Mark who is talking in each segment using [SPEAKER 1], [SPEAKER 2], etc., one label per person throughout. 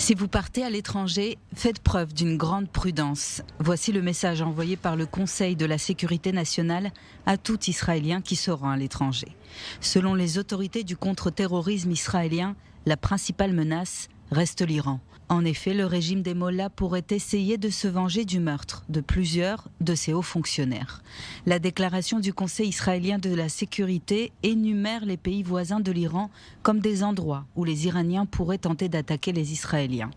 [SPEAKER 1] Si vous partez à l'étranger, faites preuve d'une grande prudence. Voici le message envoyé par le Conseil de la sécurité nationale à tout Israélien qui se rend à l'étranger. Selon les autorités du contre-terrorisme israélien, la principale menace reste l'Iran. En effet, le régime des Mollahs pourrait essayer de se venger du meurtre de plusieurs de ses hauts fonctionnaires. La déclaration du Conseil israélien de la sécurité énumère les pays voisins de l'Iran comme des endroits où les Iraniens pourraient tenter d'attaquer les Israéliens,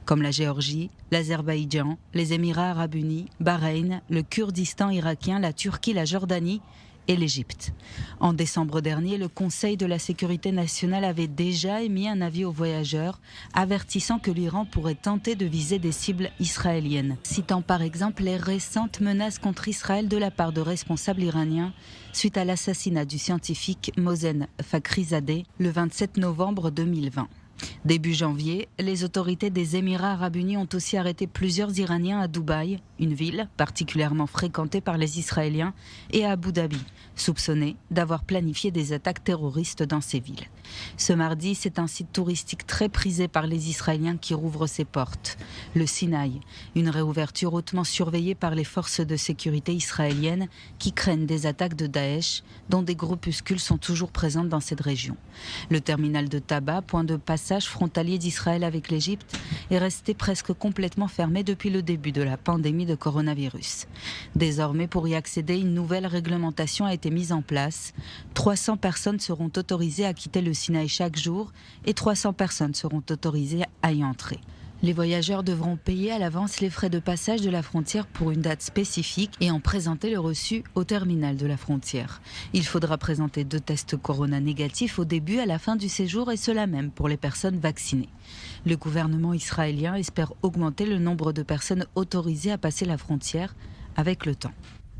[SPEAKER 1] comme la Géorgie, l'Azerbaïdjan, les Émirats arabes unis, Bahreïn, le Kurdistan irakien, la Turquie, la Jordanie et l'Égypte. En décembre dernier, le Conseil de la sécurité nationale avait déjà émis un avis aux voyageurs avertissant que l'Iran pourrait tenter de viser des cibles israéliennes, citant par exemple les récentes menaces contre Israël de la part de responsables iraniens suite à l'assassinat du scientifique Mohsen Fakhrizadeh le 27 novembre 2020. Début janvier, les autorités des Émirats arabes unis ont aussi arrêté plusieurs Iraniens à Dubaï, une ville particulièrement fréquentée par les Israéliens, et à Abu Dhabi, soupçonnés d'avoir planifié des attaques terroristes dans ces villes. Ce mardi, c'est un site touristique très prisé par les Israéliens qui rouvre ses portes, le Sinaï, une réouverture hautement surveillée par les forces de sécurité israéliennes qui craignent des attaques de Daesh, dont des groupuscules sont toujours présents dans cette région. Le terminal de Taba, point de passage frontalier d'Israël avec l'Égypte, est resté presque complètement fermé depuis le début de la pandémie de coronavirus. Désormais, pour y accéder, une nouvelle réglementation a été mise en place. 300 personnes seront autorisées à quitter le Sinaï chaque jour et 300 personnes seront autorisées à y entrer. Les voyageurs devront payer à l'avance les frais de passage de la frontière pour une date spécifique et en présenter le reçu au terminal de la frontière. Il faudra présenter 2 tests Corona négatifs au début et à la fin du séjour, et cela même pour les personnes vaccinées. Le gouvernement israélien espère augmenter le nombre de personnes autorisées à passer la frontière avec le temps.